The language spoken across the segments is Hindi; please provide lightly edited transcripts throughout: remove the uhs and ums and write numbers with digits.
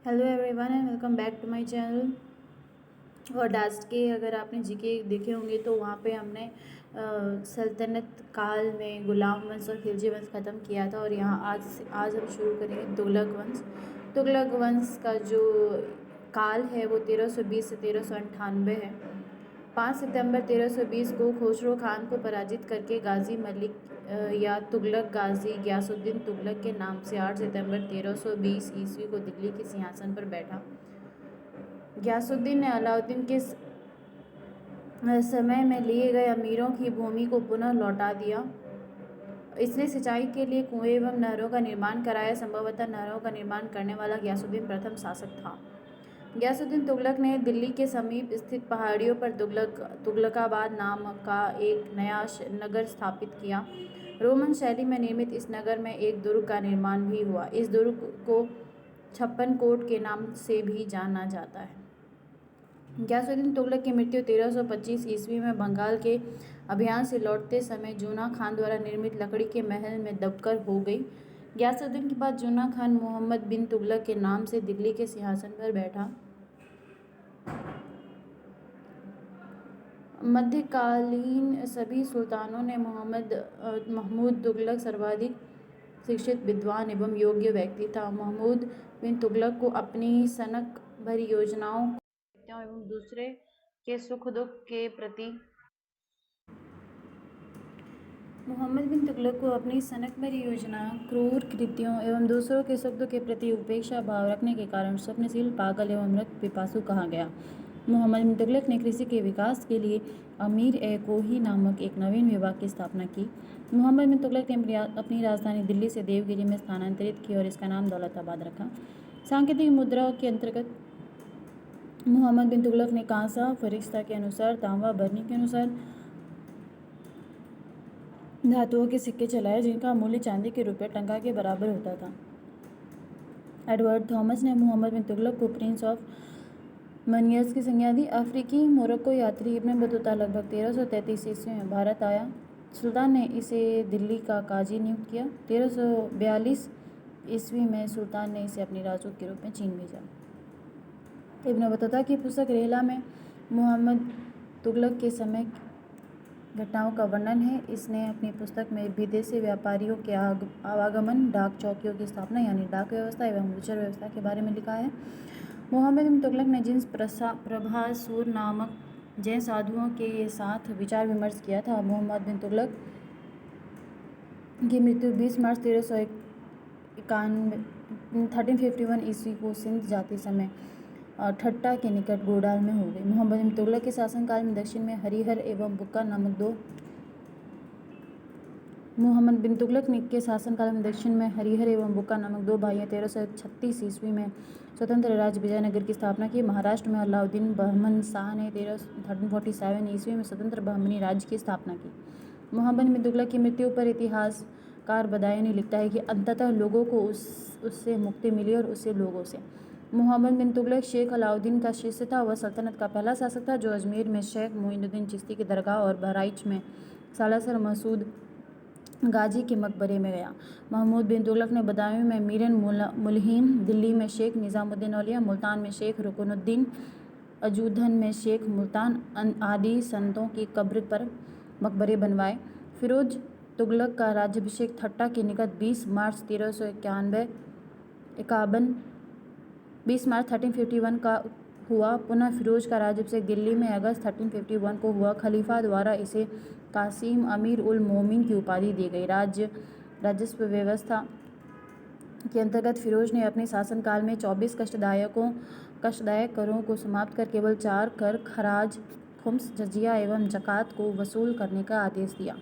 Hello everyone and welcome back to my channel. और लास्ट के अगर आपने जीके देखे होंगे तो वहाँ पे हमने सल्तनत काल में गुलाम वंश और खिलजी वंश ख़त्म किया था। और यहाँ आज हम शुरू करेंगे तुगलक वंश। तुगलक वंश का जो काल है वो 1320 से 1398 है। 5 सितंबर 1320 को खुसरो खान को पराजित करके गाजी मलिक या तुगलक गाजी गयासुद्दीन तुगलक के नाम से 8 सितंबर 1320 ईस्वी को दिल्ली के सिंहासन पर बैठा। गयासुद्दीन ने अलाउद्दीन के समय में लिए गए अमीरों की भूमि को पुनः लौटा दिया। इसने सिंचाई के लिए कुएं एवं नहरों का निर्माण कराया। संभवतः नहरों का निर्माण करने वाला गयासुद्दीन प्रथम शासक था। गयासुद्दीन तुगलक ने दिल्ली के समीप स्थित पहाड़ियों पर तुगलकाबाद नाम का एक नया नगर स्थापित किया। रोमन शैली में निर्मित इस नगर में एक दुर्ग का निर्माण भी हुआ। इस दुर्ग को छप्पन कोट के नाम से भी जाना जाता है। गयासुद्दीन तुगलक की मृत्यु 1325 ईस्वी में बंगाल के अभियान से लौटते समय जूना खान द्वारा निर्मित लकड़ी के महल में दबकर हो गई। गयासुद्दीन के बाद जूना खान मोहम्मद बिन तुगलक के नाम से दिल्ली के सिंहासन पर बैठा। मध्यकालीन सभी सुल्तानों ने महमूद तुगलक सर्वाधिक शिक्षित विद्वान एवं योग्य व्यक्ति था। महमूद बिन तुगलक को अपनी सनक भरी योजनाओं एवं दूसरे के सुख दुख के प्रति मोहम्मद बिन तुगलक को अपनी सनक भरी योजनाओं, क्रूर कृत्यों एवं दूसरों के सुख दुख के प्रति उपेक्षा भाव रखने के कारण स्वप्नशील, पागल एवं मृत पिपासु कहा गया। मोहम्मद बिन तुगलक ने कृषि के विकास के लिए अमीर ए कोही नामक एक नवीन विभाग की स्थापना की। मोहम्मद बिन तुगलक ने अपनी राजधानी दिल्ली से देवगिरी में स्थानांतरित की और इसका नाम दौलताबाद रखा। सांकेतिक मुद्राओं के अंतर्गत मोहम्मद बिन तुगलक ने कांसा फरिश्ता के अनुसार, तांबा बरनी के अनुसार धातुओं के सिक्के चलाए, जिनका मूल्य चांदी के रुपये टंका के बराबर होता था। एडवर्ड थॉमस ने मोहम्मद बिन तुगलक को प्रिंस ऑफ मनियर्स की संज्ञा दी। अफ्रीकी मोरक्को यात्री इब्न बतूता लगभग 1333 ईस्वी में भारत आया। सुल्तान ने इसे दिल्ली का काजी नियुक्त किया। 1342 ईस्वी में सुल्तान ने इसे अपनी राजदूत के रूप में चीन भेजा। इब्न बतूता की पुस्तक रेहला में मोहम्मद तुगलक के समय घटनाओं का वर्णन है। इसने अपनी पुस्तक में विदेशी व्यापारियों के आवागमन, डाक चौकियों की स्थापना यानी डाक व्यवस्था एवं गुजर व्यवस्था के बारे में लिखा है। मोहम्मद बिन तुगलक ने जिन प्रभासुर नामक जैन साधुओं के साथ विचार विमर्श किया था। मोहम्मद बिन तुगलक की मृत्यु 20 मार्च 1351 ईस्वी को सिंध जाते समय ठट्टा के निकट गोडाल में हो गई। मोहम्मद बिन तुगलक के शासनकाल में दक्षिण में हरिहर एवं बुक्का नामक दो भाइयों 1336 ईस्वी में स्वतंत्र राज्य विजयनगर की स्थापना की। महाराष्ट्र में अलाउद्दीन बहमन शाह ने 1347 ईस्वी में स्वतंत्र बहमनी राज्य की स्थापना की। मोहम्मद बिन तुगलक की मृत्यु पर इतिहासकार बदायूनी लिखता है कि अंततः लोगों को उससे मुक्ति मिली और उससे लोगों से। मोहम्मद बिन तुगलक शेख अलाउद्दीन का शिष्य था। वह सल्तनत का पहला शासक था जो अजमेर में शेख मोइनुद्दीन चिश्ती की दरगाह और बहराइच में सालासर मसूद गाजी के मकबरे में गया। महमूद बिन तुगलक ने बदायूं में मीरन मुलहिम, दिल्ली में शेख निजामुद्दीन औलिया, मुल्तान में शेख रुकनुद्दीन, अजूधन में शेख मुल्तान आदि संतों की कब्र पर मकबरे बनवाए। फिरोज तुगलक का राज्याभिषेक ठट्टा के निकट 20 मार्च 1351 का हुआ। पुनः फिरोज का राज्याभिषेक दिल्ली में अगस्त 1351 को हुआ। खलीफा द्वारा इसे कासिम अमीर उल मोमिन की उपाधि दी गई। राजस्व व्यवस्था के अंतर्गत फिरोज ने अपने शासनकाल में 24 कष्टदायक करों को समाप्त कर केवल 4 कर खराज, खुम्स, जजिया एवं जकात को वसूल करने का आदेश दिया।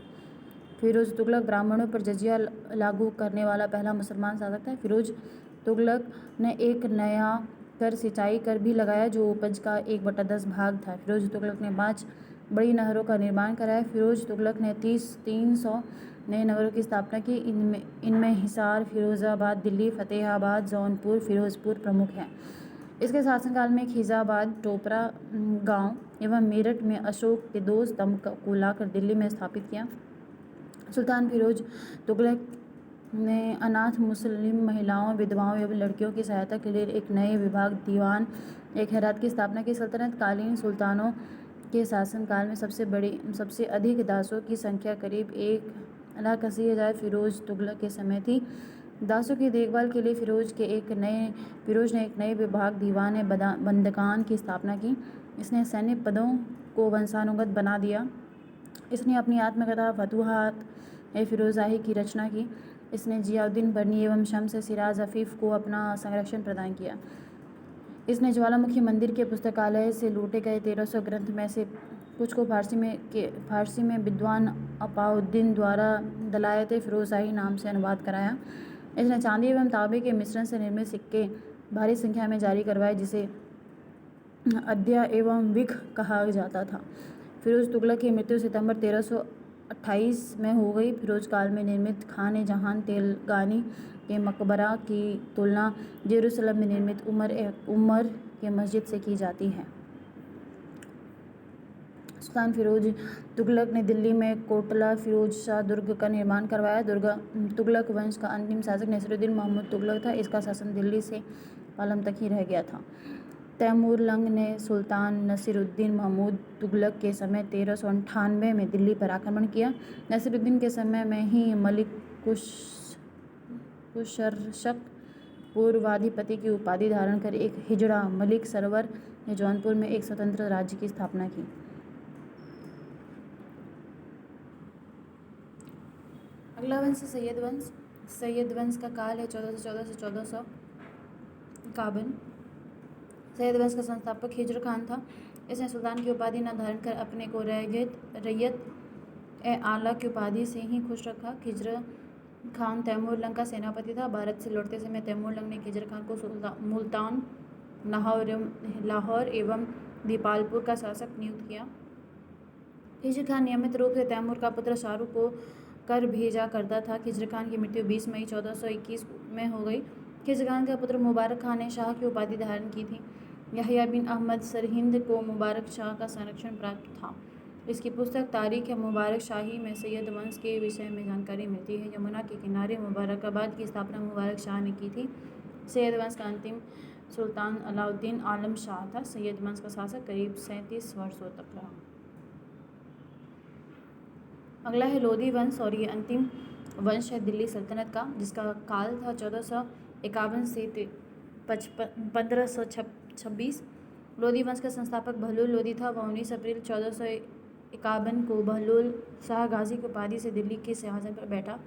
फिरोज तुगलक ब्राह्मणों पर जजिया लागू करने वाला पहला मुसलमान शासक था। फिरोज तुगलक ने एक नया कर सिंचाई कर भी लगाया जो उपज का 1/10 भाग था। फिरोज तुगलक ने 5 बड़ी नहरों का निर्माण कराया। फिरोज तुगलक ने 300 नए नगरों की स्थापना की। इनमें हिसार, फिरोजाबाद, दिल्ली, फतेहाबाद, जौनपुर, फिरोजपुर प्रमुख हैं। इसके शासनकाल में खिजाबाद, टोपरा गांव एवं मेरठ में अशोक के 2 स्तंभ को लाकर दिल्ली में स्थापित किया। सुल्तान फिरोज तुगलक ने अनाथ मुस्लिम महिलाओं, विधवाओं एवं लड़कियों की सहायता के लिए एक नए विभाग दीवान ए खैरात की स्थापना की। सल्तनत कालीन सुल्तानों के शासनकाल में सबसे अधिक दासों की संख्या करीब 1,80,000 फिरोज तुगलक के समय थी। दासों की देखभाल के लिए फिरोज ने एक नए विभाग दीवान ए बंदगान की स्थापना की। इसने सैन्य पदों को वंशानुगत बना दिया। इसने अपनी आत्मकथा फतूहात ए फिरोज़ाही की रचना की। इसने जियाउद्दीन बर्नी एवं शम्स सिराज अफीफ को अपना संरक्षण प्रदान किया। इसने ज्वालामुखी मंदिर के पुस्तकालय से लूटे गए 1300 ग्रंथ में से कुछ को फारसी में विद्वान अपाउद्दीन द्वारा दलायत फिरोज़ाही नाम से अनुवाद कराया। इसने चांदी एवं तांबे के मिश्रण से निर्मित सिक्के भारी संख्या में जारी करवाए, जिसे अद्या एवं विख कहा जाता था। फिरोज तुगलक की मृत्यु सितंबर 1328 में हो गई। फिरोज काल में निर्मित खान जहान तेलगानी के मकबरा की तुलना जेरूसलम में निर्मित उमर के मस्जिद से की जाती है। सुल्तान फिरोज तुगलक ने दिल्ली में कोटला फिरोज शाह दुर्ग का निर्माण करवाया। तुगलक वंश का अंतिम शासक नसीरुद्दीन महमूद तुगलक था। इसका शासन दिल्ली से पालम तक ही रह गया था। तैमूरलंग ने सुल्तान नसीरुद्दीन महमूद तुगलक के समय 1398 में दिल्ली पर आक्रमण किया। नसीरुद्दीन के समय में ही मलिक कुशर्शक पूर्वाधिपति की उपाधि धारण कर एक हिजड़ा मलिक सरवर ने जौनपुर में एक स्वतंत्र राज्य की स्थापना की। अगला वंश सैयद वंश। सैयद वंश का काल है 1414 से 1451। सैयद वंश का संस्थापक खिज्र खान था। इसने सुल्तान की उपाधि न धारण कर अपने को रैयत ए आला की उपाधि से ही खुश रखा। खिज्र खान तैमूरलंग का सेनापति था। भारत से लौटते समय तैमूरलंग ने खिज्र खान को मुल्तान, लाहौर एवं दीपालपुर का शासक नियुक्त किया। खिज्र खान नियमित रूप से तैमूर का पुत्र शाहरुख को कर भेजा करता था। खिज्र खान की मृत्यु 20 मई 1421 में हो गई। खिज्र खान का पुत्र मुबारक खान ने शाह की उपाधि धारण की थी। यहया बिन अहमद सरहिंद को मुबारक शाह का संरक्षण प्राप्त था। इसकी पुस्तक तारीख मुबारक शाही में सैयद वंश के विषय में जानकारी मिलती है। यमुना के किनारे मुबारकाबाद की स्थापना मुबारक शाह ने की थी। सैयद वंश का अंतिम सुल्तान अलाउद्दीन आलम शाह था। सैयद वंश का शासक करीब 37 वर्षों तक रहा। अगला है लोधी वंश और ये अंतिम वंश है दिल्ली सल्तनत का, जिसका काल था 1451 से 1526। लोधी वंश का संस्थापक बहलोल लोधी था। वह 19 अप्रैल 1451 को बहलोल शाह गाजी की उपाधि से दिल्ली के सिंहासन पर बैठा।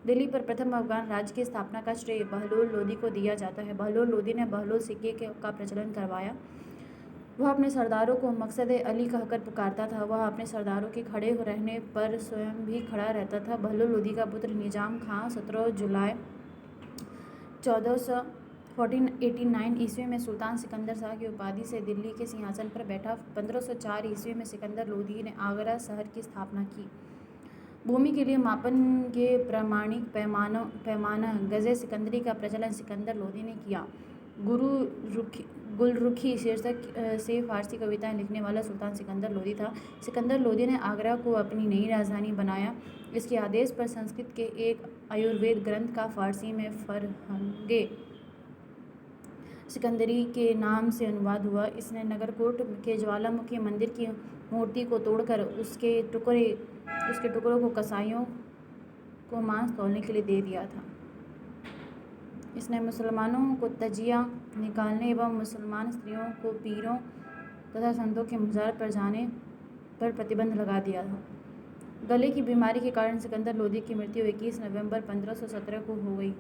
दिल्ली पर प्रथम अफगान राज्य की स्थापना का श्रेय बहलोल लोधी को दिया जाता है। बहलोल लोधी ने बहलोल सिक्के का प्रचलन करवाया। वह अपने सरदारों को मकसद अली कहकर पुकारता था। वह अपने सरदारों के खड़े रहने पर स्वयं भी खड़ा रहता था। बहलोल लोधी का पुत्र निजाम खां 17 जुलाई 1489 ईस्वी में सुल्तान सिकंदर शाह की उपाधि से दिल्ली के सिंहासन पर बैठा। 1504 ईस्वी में सिकंदर लोधी ने आगरा शहर की स्थापना की। भूमि के लिए मापन के प्रामाणिक पैमाना गजे सिकंदरी का प्रचलन सिकंदर लोधी ने किया। गुलरुखी शीर्षक से फारसी कविताएं लिखने वाला सुल्तान सिकंदर लोधी था। सिकंदर लोधी ने आगरा को अपनी नई राजधानी बनाया। इसके आदेश पर संस्कृत के एक आयुर्वेद ग्रंथ का फारसी में फरहंगे सिकंदरी के नाम से अनुवाद हुआ। इसने नगरकोट के ज्वालामुखी मंदिर की मूर्ति को तोड़कर उसके टुकड़ों को कसाईयों को मांस तौलने के लिए दे दिया था। इसने मुसलमानों को तजिया निकालने एवं मुसलमान स्त्रियों को पीरों तथा संतों के मज़ार पर जाने पर प्रतिबंध लगा दिया था। गले की बीमारी के कारण सिकंदर लोधी की मृत्यु 21 नवंबर 1517 को हो गई।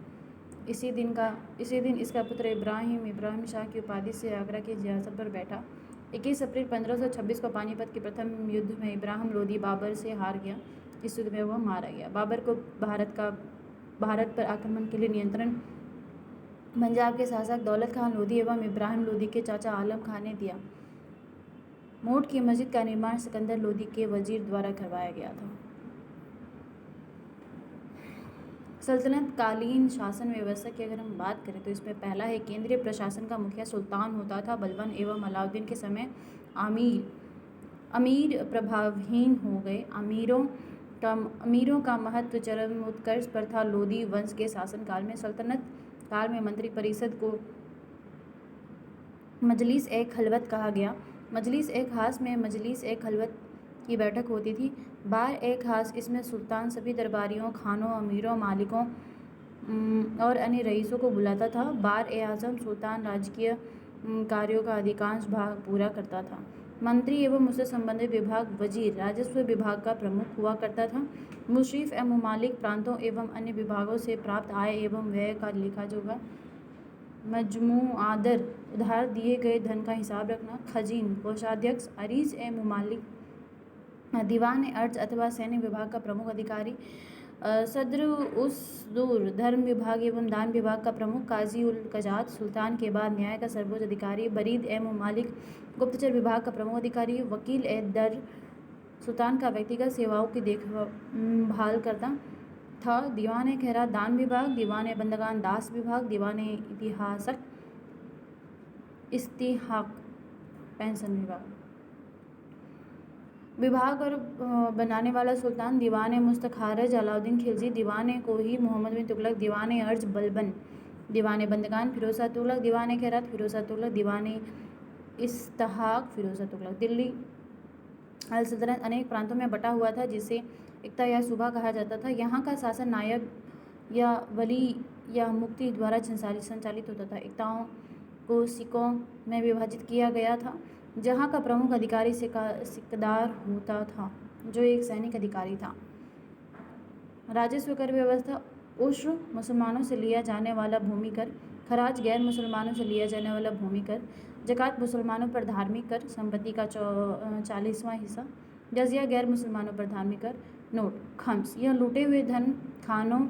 इसी दिन इसका पुत्र इब्राहिम शाह की उपाधि से आगरा के सिंहासन पर बैठा। 21 अप्रैल 1526 को पानीपत के प्रथम युद्ध में इब्राहिम लोधी बाबर से हार गया। इस युद्ध में वह मारा गया। बाबर को भारत पर आक्रमण के लिए नियंत्रण पंजाब के शासक दौलत खान लोधी एवं इब्राहिम लोधी के चाचा आलम खान ने दिया। मोट की मस्जिद का निर्माण सिकंदर लोधी के वजीर द्वारा करवाया गया था। सल्तनत कालीन शासन व्यवस्था की अगर हम बात करें तो इसमें पहला है केंद्रीय प्रशासन का मुखिया सुल्तान होता था। बलबन एवं अलाउद्दीन के समय अमीर प्रभावहीन हो गए। अमीरों अमीरों का महत्व चरम उत्कर्ष पर था। लोदी वंश के शासनकाल में सल्तनत काल में मंत्री परिषद को मजलिस ए खलवत कहा गया। मजलिस ए खास में मजलिस ए खलवत की बैठक होती थी। बार ए खास, इसमें सुल्तान सभी दरबारियों, खानों, अमीरों, मालिकों और अन्य रईसों को बुलाता था। बार ए आज़म, सुल्तान राजकीय कार्यों का अधिकांश भाग पूरा करता था। मंत्री एवं उससे संबंधित विभाग वजीर राजस्व विभाग का प्रमुख हुआ करता था। मुशरिफ ए ममालिक प्रांतों एवं अन्य विभागों से प्राप्त आय एवं व्यय का लेखा जोखा, मजमूआदर उधार दिए गए धन का हिसाब रखना, खजीन कोषाध्यक्ष, अरीस ए ममालिक, दीवान ए अर्ज अथवा सैन्य विभाग का प्रमुख अधिकारी, सदर उस-दूर धर्म विभाग एवं दान विभाग का प्रमुख, काजी उल कजात सुल्तान के बाद न्याय का सर्वोच्च अधिकारी, बरीद ए ममालिक गुप्तचर विभाग का प्रमुख अधिकारी, वकील ए दर सुल्तान का व्यक्तिगत सेवाओं की देखभाल करता था, दीवान ए खैरात दान विभाग, दीवान ए बंदगान दास विभाग, दीवान ए इस्तिहाक पेंशन विभाग और बनाने वाला सुल्तान, दीवान ए मुस्तखारज अलाउद्दीन खिलजी, दीवान ए कोही मोहम्मद बिन तुगलक, दीवान ए अर्ज बलबन, दीवान ए बंदगान फिरोजा तुगलक, दीवान ए खैरात फिरोजा तुगलक, दीवान ए इस्तिहाक फिरोजा तुगलक। दिल्ली सल्तनत अनेक प्रांतों में बटा हुआ था जिसे इक्ता या सूबा कहा जाता था। यहाँ का शासन नायब या वली या मुफ्ती द्वारा संचालित होता था। इक्ताओं को सिकों में विभाजित किया गया था, जहाँ का प्रमुख अधिकारी सिकदार होता था, जो एक सैनिक अधिकारी था। राजस्व कर व्यवस्था: उश्र मुसलमानों से लिया जाने वाला भूमि कर, खराज गैर मुसलमानों से लिया जाने वाला भूमि कर, ज़कात मुसलमानों पर धार्मिक कर, संपत्ति का 40वां हिस्सा, जजिया गैर मुसलमानों पर धार्मिक कर। नोट: खम्स यह लूटे हुए धन, खानों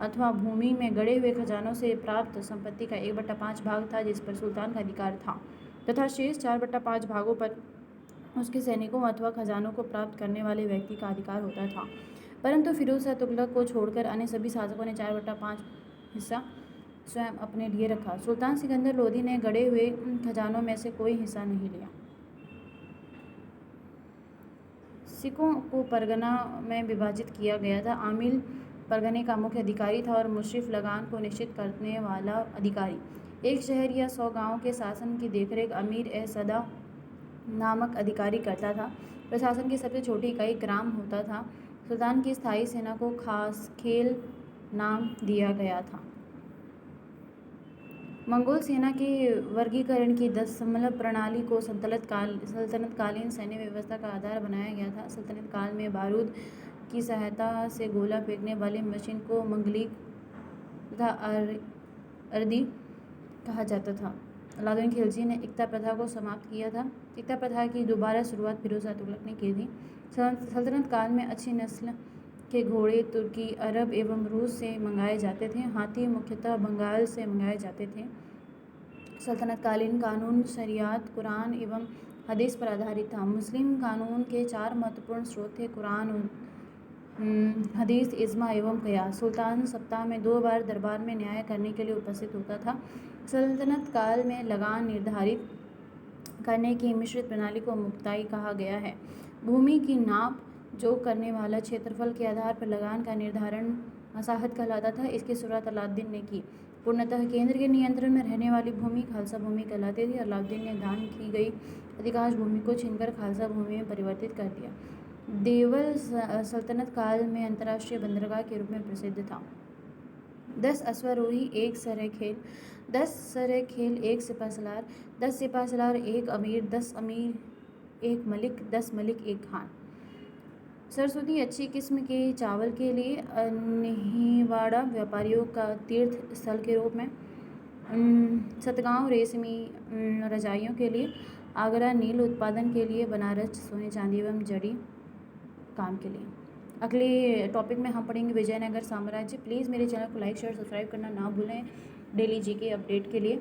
अथवा भूमि में गड़े हुए खजानों से प्राप्त संपत्ति का 1/5 भाग था, जिस पर सुल्तान का अधिकार था, तथा शेष 4/5 भागों पर उसके सैनिकों अथवा खजानों को प्राप्त करने वाले व्यक्ति का अधिकार होता था। परंतु फिरोज शाह तुगलक को छोड़कर अन्य सभी शासकों ने 4/5 हिस्सा स्वयं अपने लिए रखा। सुल्तान सिकंदर लोदी ने गड़े हुए खजानों में से कोई हिस्सा नहीं लिया। सिखों को परगना में विभाजित किया गया था। आमिल परगने का मुख्य अधिकारी था और मुशरिफ लगान को निश्चित करने वाला अधिकारी। एक शहर या 100 गाँव के शासन की देखरेख अमीर ए सदा नामक अधिकारी करता था। प्रशासन की सबसे छोटी इकाई ग्राम होता था। सुल्तान की स्थायी सेना को खास खेल नाम दिया गया था। मंगोल सेना के वर्गीकरण की 10 समलभ प्रणाली को सल्तनतकालीन सैन्य व्यवस्था का आधार बनाया गया था। सल्तनत काल में बारूद की सहायता से गोला फेंकने वाली मशीन को मंगलीक तथा अर्दी कहा जाता था। अलाउद्दीन खिलजी ने इक्ता प्रथा को समाप्त किया था। इक्ता प्रथा की दोबारा शुरुआत फिरोज शाह तुगलक ने की थी। सल्तनत काल में अच्छी नस्ल के घोड़े तुर्की, अरब एवं रूस से मंगाए जाते थे। हाथी मुख्यतः बंगाल से मंगाए जाते थे। सल्तनतकालीन कानून शरीयत, कुरान एवं हदीस पर आधारित था। मुस्लिम कानून के 4 महत्वपूर्ण स्रोत थे: कुरान, हदीस, इज्मा एवं क़ियास। सुल्तान सप्ताह में 2 बार दरबार में न्याय करने के लिए उपस्थित होता था। सल्तनत काल में लगान निर्धारित करने की मिश्रित प्रणाली को मुक्ताई कहा गया है। भूमि की नाप जोख करने वाला क्षेत्रफल के आधार पर लगान का निर्धारण मसाहत कहलाता था। इसकी शुरुआत अलाउद्दीन ने की। पूर्णतः केंद्र के नियंत्रण में रहने वाली भूमि खालसा भूमि कहलाती थी। अलाउद्दीन ने दान की गई अधिकांश भूमि को छीनकर खालसा भूमि में परिवर्तित कर दिया। देवल सल्तनत काल में अंतर्राष्ट्रीय बंदरगाह के रूप में प्रसिद्ध था। 10 अश्वारोही 1 सरह खेल, 10 सरह खेल 1 सिपह सलार, 10 सिपह सलार 1 अमीर, 10 अमीर 1 मलिक, 10 मलिक 1 खान। सरस्वती अच्छी किस्म के चावल के लिए, निहीवाड़ा व्यापारियों का तीर्थ स्थल के रूप में, सतगांव रेशमी रजाइयों के लिए, आगरा नील उत्पादन के लिए, बनारस सोने चांदी एवं जड़ी काम के लिए। अगले टॉपिक में हम पढ़ेंगे विजयनगर साम्राज्य। प्लीज़ मेरे चैनल को लाइक शेयर सब्सक्राइब करना ना भूलें डेली जीके अपडेट के लिए।